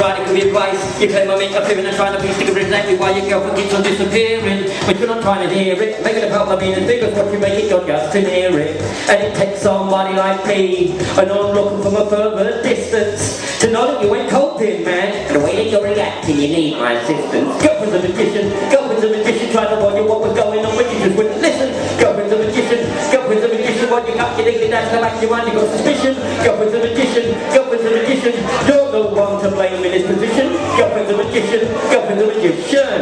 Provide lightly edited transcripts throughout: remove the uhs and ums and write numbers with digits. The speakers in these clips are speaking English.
trying to give me advice. You claim I make a feeling and trying to piece together exactly why your girlfriend keeps on disappearing. But you're not trying to hear it. Maybe the problem is as big as what you make it, you're just to hear it. And it takes somebody like me, and I'm looking from a further distance, to know that you ain't coping, man. And the way that you're reacting, you need my assistance. Girlfriend's a magician, girlfriend's a magician, trying to warn you what was going on, but you just wouldn't listen. Girlfriend's a magician, girlfriend's a magician, what you got, you think that's the back of your mind, you got suspicion. Girlfriend's a magician, girlfriend's a magician, you're the one to blame in this position. Girlfriend's a magician, girlfriend's a magician.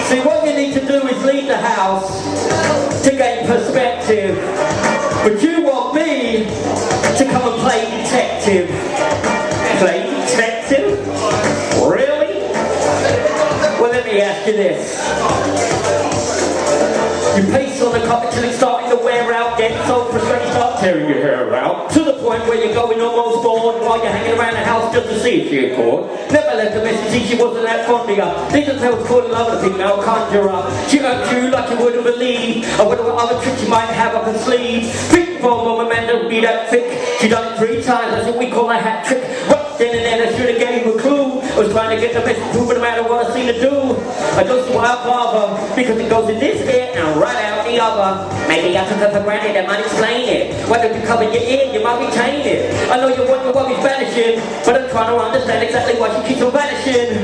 See, what you need to do is leave the house to gain perspective. But you want me to come and play detective. Play detective? Really? Well, let me ask you this. You pace on the carpet till it's starting to wear out, getting so frustrated you start tearing your hair out, to the point where you're going almost bored while you're hanging around the house just to see if she had called. Never left a message, she wasn't that fond of you. Didn't tell fall in love with a female conjurer. She hurt you like you wouldn't believe. I wonder what other tricks you might have up her sleeve. Think for a moment, man, don't be that thick. She done it 3 times, that's what we call a hat trick. Right then and there, I should have gave you a clue. I was trying to get the message through, but no matter what I seem to do, I don't see why I bother, because it goes in this ear and right out the other. Maybe I took her for granted, that might explain it. Why don't you cover your ear, you might retain it. I know you want your worries vanishing, but I'm trying to understand exactly why she keeps on vanishing.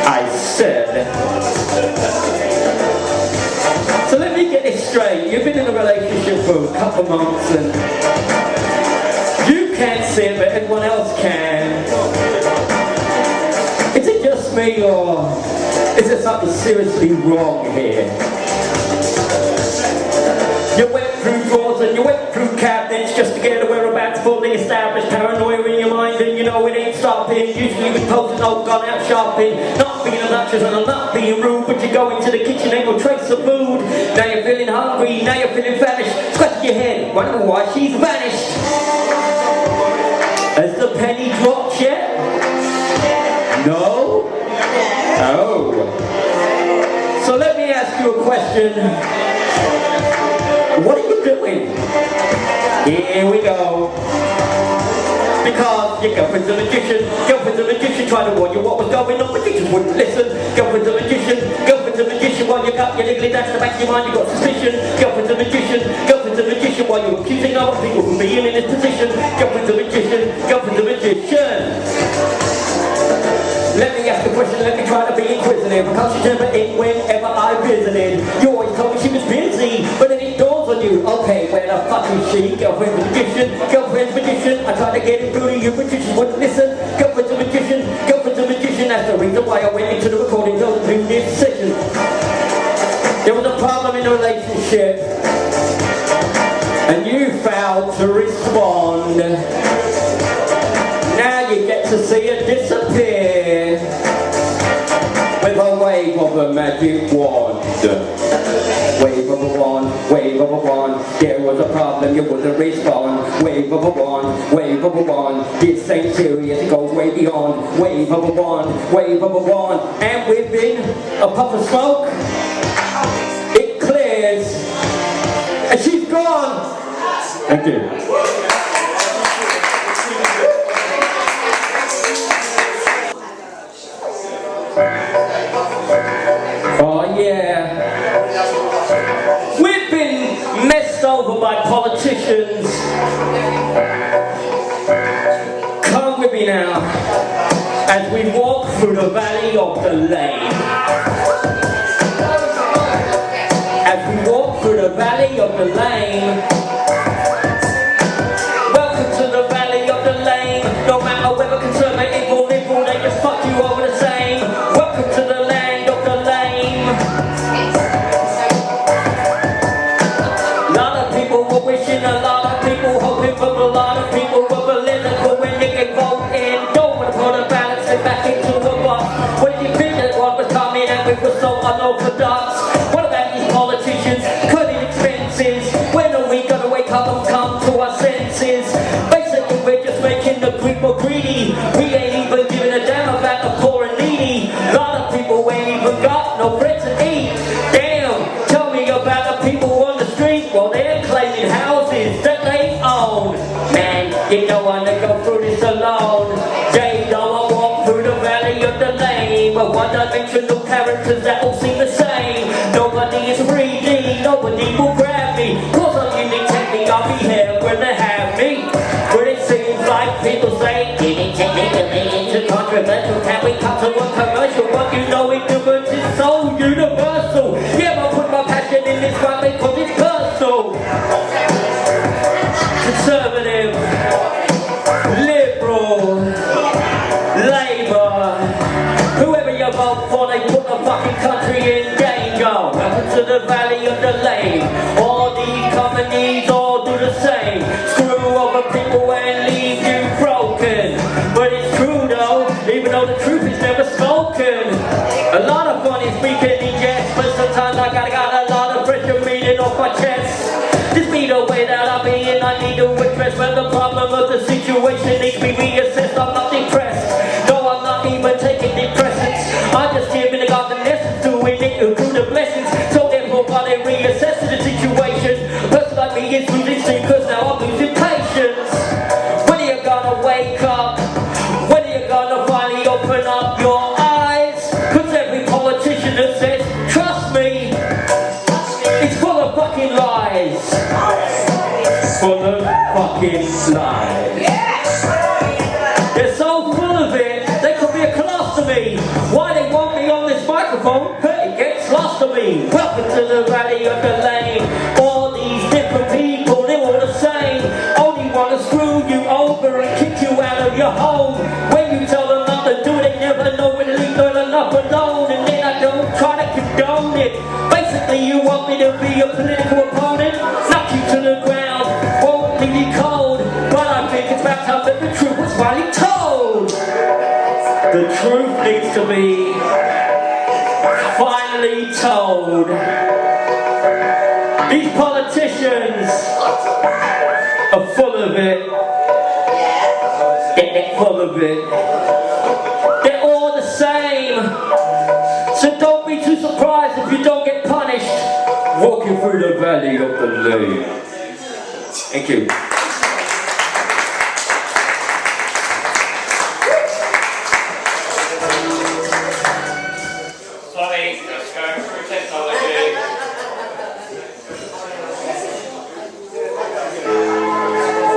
I said. So let me get this straight. You've been in a relationship for a couple months and you can't see it, but everyone else can. Is it just me, or is there something seriously wrong here? You went through drawers and you went through cabinets just to get the whereabouts for the established paranoia in your mind, and you know it ain't stopping. Usually you post an old gone out shopping, not being obnoxious and I'm not being rude, but you go into the kitchen, ain't no trace of food. Now you're feeling hungry, now you're feeling famished, scratch your head, wondering why she's vanished. Has the penny dropped yet? No? Oh. So let me ask you a question. What are you doing? Here we go. Because your girlfriend's a magician, trying to warn you what was going on, but you just wouldn't listen. Girlfriend's a magician, while you got your niggly, that's the back of your mind, you got suspicion. Girlfriend's a magician, while you're accusing other people from being in this position. Girlfriend's a magician. Let me ask the question, let me try to be inquisitive, because she's never in whenever I visited. You always told me she was busy, but then it dawns on you, okay, where the fuck is she? Girlfriend's a magician, I tried to get it through to you, but you just wouldn't listen. Girlfriend's a magician, that's the reason why I went into the recording to do this session. There was a problem in the relationship, and you failed to respond. Now you get to see her disappear with a wave of a magic wand. Wave of a wand, there was a problem, you wouldn't respond. Wave of a wand, this ain't serious, it goes way beyond. Wave of a wand, and within a puff of smoke, it clears, and she's gone. Thank you. Oh yeah, we've been messed over by politicians. Come with me now, as we walk through the valley of the lane. As we walk through the valley of the lane. Welcome to the valley of the lane. No matter whether conservative or liberal, they just fuck you over the same. Welcome to the land of the lame. A lot of people were wishing, a lot of people hoping, but a lot of people were political when they get voting. Don't want to put a balance it back into a box. What did you think that one was coming and we were so unorthodox? What about these politicians cutting expenses? When are we gonna two-dimensional characters that all seem the same. Nobody is 3D, nobody will grab me. Cause I'm unique technique, I'll be here when they have me. But it seems like people say, unique technique and they into controversial. Can we cut to a commercial? But you know ignorance is so universal. Yeah, I put my passion in this one because it's personal. Conservative, liberal, Labour, whoever you vote for, they put the fucking country in danger. Welcome to the valley of the lame. All these companies all do the same. Screw over people and leave you broken. But it's true though, even though the truth is never spoken. A lot of fun is speaking in jest, but sometimes I gotta got a lot of pressure meaning off my chest. This be the way that I'm being, I need to address when the problem of the situation needs to be reassessed. I'm not depressed, no I'm not even taking depressants. I'm just giving God the essence, doing it through the blessings. So therefore while they reassess the situation, a person like me is losing sleep cause now I'm losing patience. When are you gonna wake up? When are you gonna finally open up your eyes? Cause every politician that says, trust me, it's full of fucking lies. Full of fucking lies. They're so full of it, they could be a class to me. Why they want me on this microphone? It gets lost to me. Welcome to the valley of the lane. All these different people, they're all the same. Only want to screw you over and kick you out of your home. When you tell them not to do it, they never know when to leave them enough alone. And then I don't try to condone it. Basically you want me to be a political opponent, knock you to the ground, won't leave you cold. But I think it's about time that the truth was finally told. The truth needs to be finally told. These politicians are full of it. They're full of it. They're all the same. So don't be too surprised if you don't get punished walking through the valley of the lane. Thank you. Sorry, let's go through technology.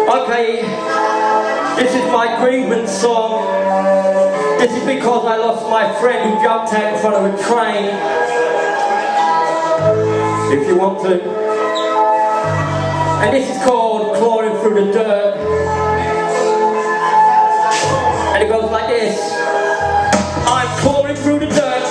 Okay, this is my grievance song. This is because I lost my friend who jumped out in front of a train. If you want to. And this is called Clawing Through the Dirt. And it goes like this. I'm clawing through the dirt,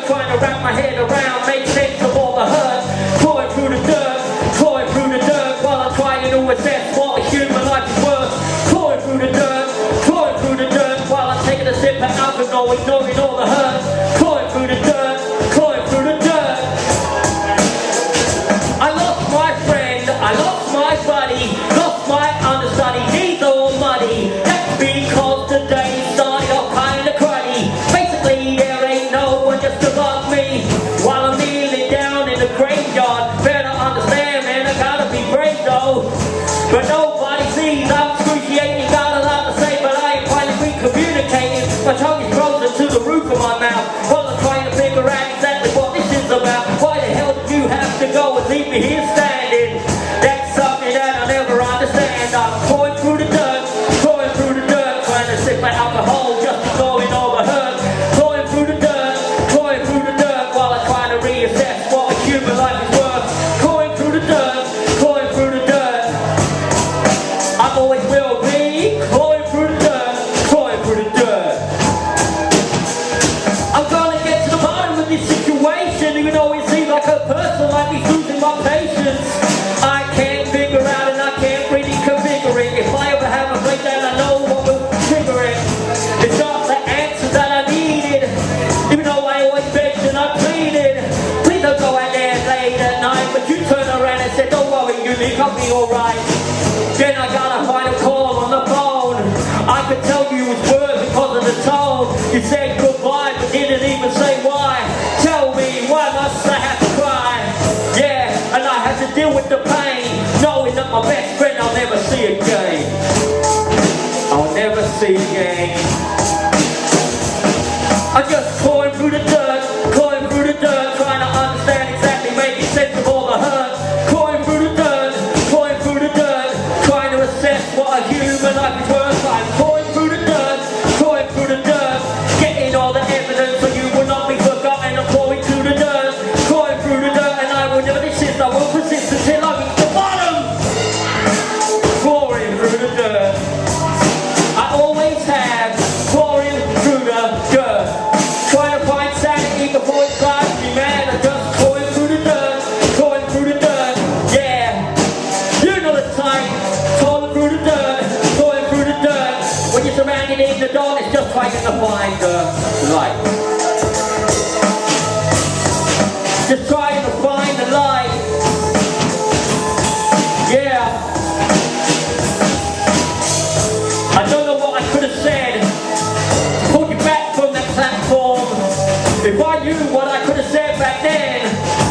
trying to wrap my head around, make sense of all the hurt. Clawing through the dirt, while I'm trying to assess what a human life is worth. Clawing through the dirt, while I'm taking a sip of alcohol, ignoring all the hurt. Clawing through the dirt. I lost my friend, I lost my buddy, lost my understudy, needs all money. That's because today started off kinda cruddy. Basically there ain't no one just above me. While I'm kneeling down in the graveyard, better understand man, I gotta be brave though. But nobody sees I'm excruciating, got a lot to say but I ain't finally communicating. My tongue is frozen to the roof of my mouth while I'm trying to figure out exactly what this is about. Why the hell did you have to go and leave me here standing? That's something that I'll never understand. I'm clawing through the dirt, trying to sip my alcohol, just ignoring all the hurt. Clawing through the dirt, while I'm trying to reassess what a human life is worth. Clawing through the dirt. I always will be clawing through the dirt. I'm gonna get to the bottom of this situation, even though it seems like a person might be losing my patience. I can't figure out and I can't really configure it. If I ever have a breakdown, I know what will trigger it. It's not the answers that I needed, even though I always begged and I pleaded. Please don't go out there late at night, but you turned around and said, don't worry, Unique, I'll be alright. Then I got a final call on the phone. I could tell you was words because of the tone. You said goodbye but didn't even say why. Tell me, why must I have to cry? Yeah, and I had to deal with the pain, knowing that my best friend I'll never see again. I'll never see again. I just tore find the light. Just trying to find the light. Yeah. I don't know what I could have said. Pulled you back from that platform. If I knew what I could have said back then,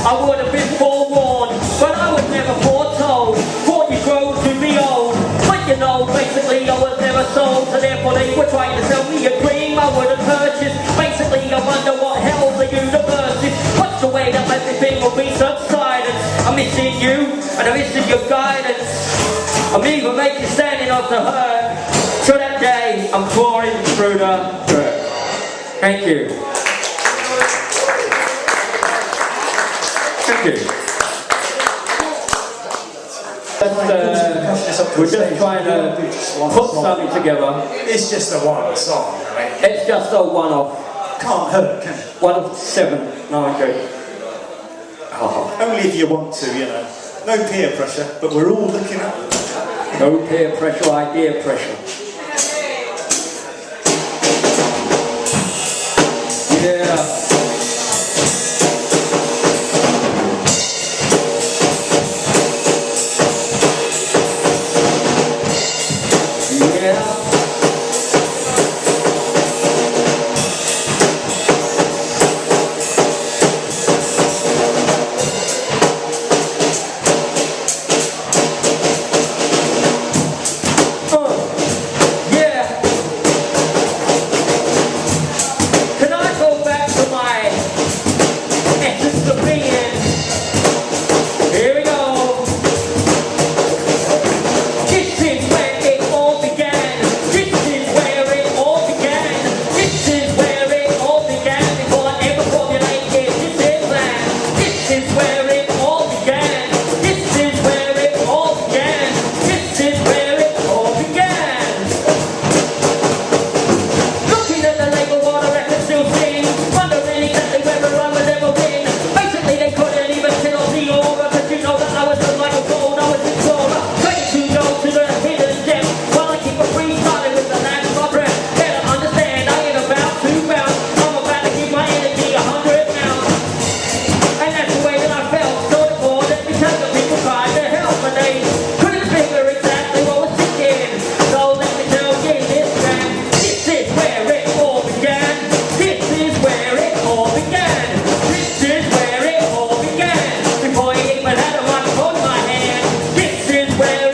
I would have been forewarned. But I was never foretold. Thought you grow to be old. But you know, basically I was never sold. So therefore they were trying to sell me a dream I would have purchased. Basically I wonder what hell the universe is. What's the way that everything will be subsided? I'm missing you and I'm missing your guidance. I'm even making standing on the hurt. So that day I'm crawling through the dirt. Thank you. Thank you. We're just trying to put something together. It's just a one song, right? It's just a one-off. Can't hurt, can it? 1 of 7. No, I'm good. Oh. Only if you want to, you know. No peer pressure, but we're all looking up. No peer pressure, idea pressure. Yeah. Where